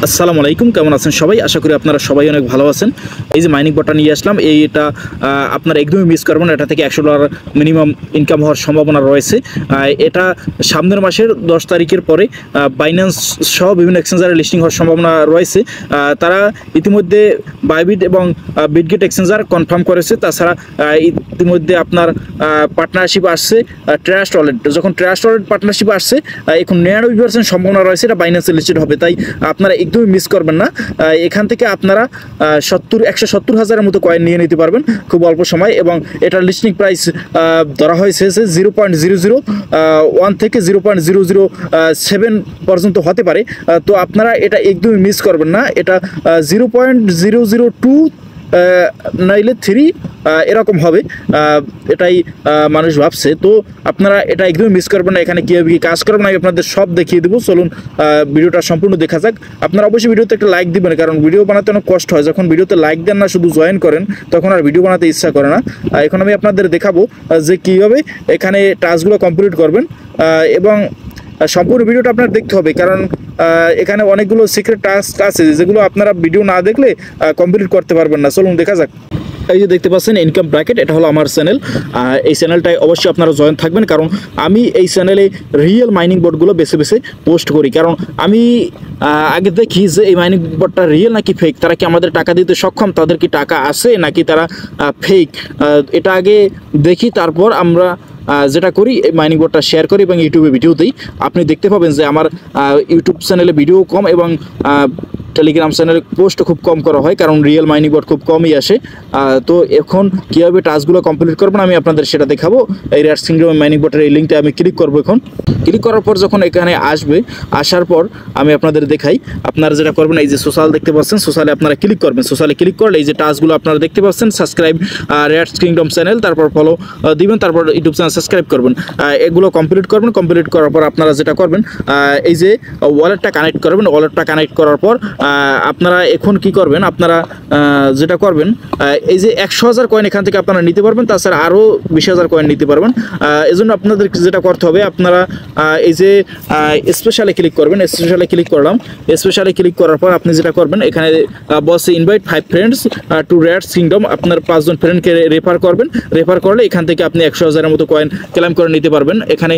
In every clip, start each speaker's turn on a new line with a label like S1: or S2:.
S1: আসসালামু আলাইকুম, কেমন আছেন সবাই? আশা করি আপনারা সবাই অনেক ভালো আছেন। এই যে মাইনিং বটটা নিয়ে আসলাম, এটা আপনারা একদমই মিস করবেন। এটা থেকে $100 মিনিমাম ইনকাম হওয়ার সম্ভাবনা রয়েছে। এটা সামনের মাসের 10 তারিখের পরে বাইন্যান্স সহ বিভিন্ন এক্সচেঞ্জারে লিস্টিং হওয়ার সম্ভাবনা রয়েছে। তারা ইতিমধ্যে বাইবিট এবং বিটগেট এক্সচেঞ্জার কনফার্ম করেছে। তাছাড়া ইতিমধ্যে আপনার পার্টনারশিপ আসছে ট্রাস্ট ওয়ালেট। যখন ট্রাস্ট ওয়ালেট পার্টনারশিপ আসছে, এখন 99% সম্ভাবনা রয়েছে এটা বাইন্যান্সে লিস্টেড হবে। তাই আপনারা একদমই মিস করবেন না। এখান থেকে আপনারা 170,000-এর মতো কয়েন নিয়ে নিতে পারবেন খুব অল্প সময়, এবং এটার লিস্টিং প্রাইস ধরা হয়েছে 0.001 থেকে 0.007 পর্যন্ত হতে পারে। তো আপনারা এটা একদমই মিস করবেন না। এটা 0.002 নাইলে 3 এরকম হবে, এটাই মানুষ ভাবছে। তো আপনারা এটা একদমই মিস করবেন না। এখানে কীভাবে কী কাজ করবেন আমি আপনাদের সব দেখিয়ে দেবো। চলুন ভিডিওটা সম্পূর্ণ দেখা যাক। আপনারা অবশ্যই ভিডিওতে একটা লাইক দিবেন, কারণ ভিডিও বানাতে অনেক কষ্ট হয়। যখন ভিডিওতে লাইক দেন না, শুধু জয়েন করেন, তখন আর ভিডিও বানাতে ইচ্ছা করে না। এখন আমি আপনাদের দেখাবো যে কীভাবে এখানে টাস্কগুলো কমপ্লিট করবেন, এবং সম্পূর্ণ ভিডিওটা আপনার দেখতে হবে, কারণ এখানে অনেকগুলো সিক্রেট টাস্ক আছে যেগুলো আপনারা ভিডিও না দেখলে কমপ্লিট করতে পারবেন না। চলুন দেখা যাক। এই যে দেখতে পাচ্ছেন ইনকাম ব্র্যাকেট, এটা হলো আমার চ্যানেল। এই চ্যানেলটায় অবশ্যই আপনারা জয়েন থাকবেন, কারণ আমি এই চ্যানেলে রিয়েল মাইনিং বোর্ডগুলো বেছে বেছে পোস্ট করি। কারণ আমি আগে দেখি যে এই মাইনিং বোর্ডটা রিয়েল নাকি ফেক, তারা কি আমাদের টাকা দিতে সক্ষম, তাদের কি টাকা আছে নাকি তারা ফেক, এটা আগে দেখি। তারপর আমরা যেটা করি, এই মাইনিং বোর্ডটা শেয়ার করি এবং ইউটিউবে ভিডিও দিই। আপনি দেখতে পাবেন যে আমার ইউটিউব চ্যানেলে ভিডিও কম এবং টেলিগ্রাম চ্যানেলে পোস্ট খুব কম করা হয়, কারণ রিয়েল মাইনিং বোর্ড খুব কমই আসে। তো এখন কীভাবে টাস্কগুলো কমপ্লিট করবেন আমি আপনাদের সেটা দেখাবো। এই রেড সিংডম মাইনিং বোর্ডের এই লিঙ্কটা আমি ক্লিক করবো। এখন ক্লিক করার পর যখন এখানে আসবে, আসার পর আমি আপনাদের দেখাই। আপনারা যেটা করবেন, এই যে সোশ্যাল দেখতে পাচ্ছেন, সোশ্যালে আপনারা ক্লিক করবেন। সোশ্যালে ক্লিক করলে এই যে টাস্কগুলো আপনারা দেখতে পাচ্ছেন, সাবস্ক্রাইব রেড কিংডম চ্যানেল, তারপর ফলো দিবেন, তারপর ইউটিউব চ্যানেল সাবস্ক্রাইব করবেন। এগুলো কমপ্লিট করবেন। কমপ্লিট করার পর আপনারা যেটা করবেন, এই যে ওয়ালেটটা কানেক্ট করবেন। ওয়ালেটটা কানেক্ট করার পর আপনারা এখন কি করবেন, আপনারা যেটা করবেন, এই যে 100,000 কয়েন এখান থেকে আপনারা নিতে পারবেন। তাছাড়া আরও 20,000 কয়েন নিতে পারবেন। এজন্য আপনাদের যেটা করতে হবে, আপনারা এই যে স্পেশালে ক্লিক করবেন। স্পেশালে ক্লিক করলাম। স্পেশালে ক্লিক করার পর আপনি যেটা করবেন, এখানে বসে invite 5 friends to red kingdom, আপনার 5 জন ফ্রেন্ডকে রেফার করবেন। রেফার করলে এখান থেকে আপনি 100,000-এর মতো কয়েন ক্লেম করে নিতে পারবেন। এখানে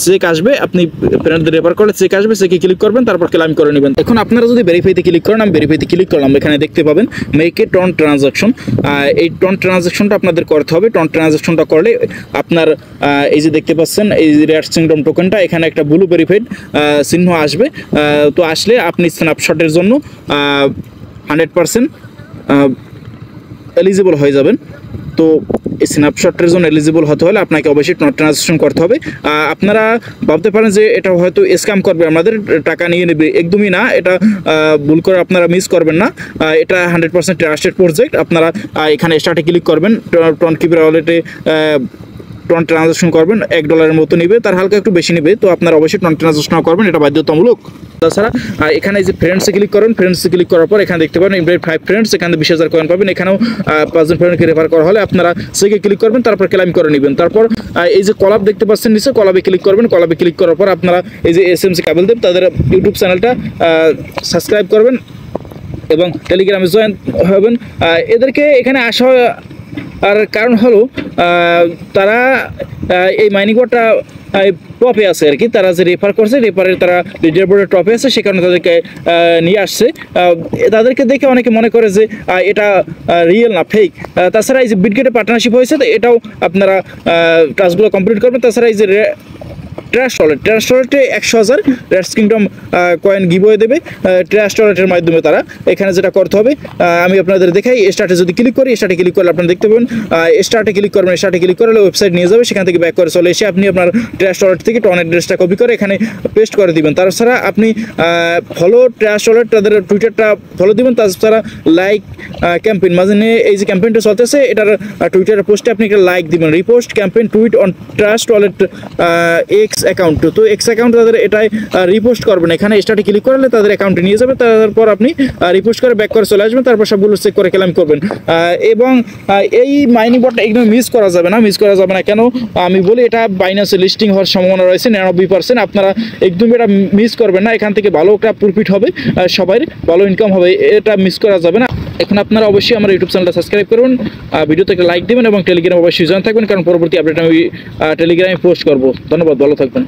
S1: চেক আসবে, আপনি ফ্রেন্ডদের রেফার করলে চেক আসবে, চেকে ক্লিক করবেন, তারপর ক্লেম করে নেবেন। এখন আপনারা যদি ভেরিফাইতে ক্লিক করেন, আমি ভেরিফাইতে ক্লিক করলাম, এখানে দেখতে পাবেন মেক এ টন ট্রানজাকশন। এই টন ট্রানজাকশনটা আপনাদের করতে হবে। টন ট্রানজাকশনটা করলে আপনার এই যে দেখতে পাচ্ছেন এই রেড কিংডম টোকেনটা, এখানে একটা ব্লু ভেরিফাইড চিহ্ন আসবে। তো আসলে আপনি স্ন্যাপশটের জন্য 100% এলিজিবল হয়ে যাবেন। তো এই স্ন্যাপশটের জন্য এলিজিবল হতে হলে আপনাকে অবশ্যই ট্রানজাকশন করতে হবে। আপনারা ভাবতে পারেন যে এটা হয়তো স্ক্যাম করবে, আমাদের টাকা নিয়ে নেবে। একদমই না, এটা ভুল করে আপনারা মিস করবেন না। এটা 100% ট্রাস্টেড প্রজেক্ট। আপনারা এখানে স্টার্টে ক্লিক করবেন। টন কিপার ওয়ালেটে টন ট্রানজাকশন করবেন। $1 মতো নেবে, তার হালকা একটু বেশি নেবে। তো আপনারা অবশ্যই টন ট্রানজাকশন করবেন, এটা বাধ্যতামূলক। তাছাড়া এখানে যে ফ্রেন্ডসে ক্লিক করেন। ফ্রেন্ডসে ক্লিক করার পর এখানে দেখতে পাবেন ইনভাইট 5 ফ্রেন্ডস, এখানে 20,000 কয়েন পাবেন। এখানেও 5 জন ফ্রেন্ডকে রেফার করা হলে আপনারা সেকে ক্লিক করবেন, তারপর ক্লেম করে নেবেন। তারপর এই যে কলাব দেখতে পাচ্ছেন নিচে, কলাবে ক্লিক করবেন। কলাবে ক্লিক করার পর আপনারা এই যে SMC কাবিল দেব, তাদের ইউটিউব চ্যানেলটা সাবস্ক্রাইব করবেন এবং টেলিগ্রামে জয়েন হবেন। এদেরকে এখানে আসা আর কারণ হলো তারা এই মাইনিং বোর্ডটা টপে আছে আর কি। তারা যে রেফার করছে, রেফারের তারা লিডার বোর্ডের টপে আছে, সে কারণে তাদেরকে নিয়ে আসছে। তাদেরকে দেখে অনেকে মনে করে যে এটা রিয়েল না, ফেক। তাছাড়া এই যে বিটগেটে পার্টনারশিপ হয়েছে, তো এটাও আপনারা টাস্কগুলো কমপ্লিট করবেন। তাছাড়া এই যে ট্রাস্ট ওয়ালেটে 100,000 রেড কিংডম কয়েন গিভওয়ে দেবে ট্রাস্ট ওয়ালেটের মাধ্যমে। তারা এখানে যেটা করতে হবে, আমি আপনাদের দেখাই। স্টার্টে যদি ক্লিক করি, স্টার্টে ক্লিক করলে আপনারা দেখতে পাবেন স্টার্টে ক্লিক করবেন। স্টার্টে ক্লিক করলে ওয়েবসাইট নিয়ে যাবে, সেখান থেকে ব্যাক করে চলে এসে আপনি আপনার ট্রাস্ট ওয়ালেট থেকে টন অ্যাড্রেসটা কপি করে এখানে পেস্ট করে দিবেন। তাছাড়া আপনি ফলো ট্রাস্ট ওয়ালেট, তাদের টুইটারটা ফলো দিবেন। তাছাড়া লাইক ক্যাম্পেইন, মাঝে নিয়ে এই যে ক্যাম্পেইনটা চলতেছে, এটার টুইটারের পোস্টে আপনি একটা লাইক দিবেন। Repost campaign tweet on trust wallet x account, তো এক্স অ্যাকাউন্ট তাদের এটাই রিপোস্ট করবেন, এখানে স্টার্টে ক্লিক করলে তাদের অ্যাকাউন্টে নিয়ে যাবে, তারপর আপনি রিপোস্ট করে ব্যাক করে চলে আসবেন, তারপর সবগুলো চেক করে ক্লেম করবেন। এবং এই মাইনিং বটটা একদম মিস করা যাবে না, কেন আমি বলি, এটা বাইন্যান্সে লিস্টিং হওয়ার সম্ভাবনা রয়েছে 99%। আপনারা একদম এটা মিস করবেন না, এখান থেকে ভালো একটা প্রফিট হবে, সবাই ভালো ইনকাম হবে, এটা মিস করা যাবে না। এখন আপনারা অবশ্যই আমার ইউটিউব চ্যানেলটা সাবস্ক্রাইব করুন, ভিডিওতে একটা লাইক দেবেন এবং টেলিগ্রামে অবশ্যই জয়েন থাকবেন, কারণ পরবর্তী আপডেট আমি টেলিগ্রামে পোস্ট করব। ধন্যবাদ, ভালো থাকবেন।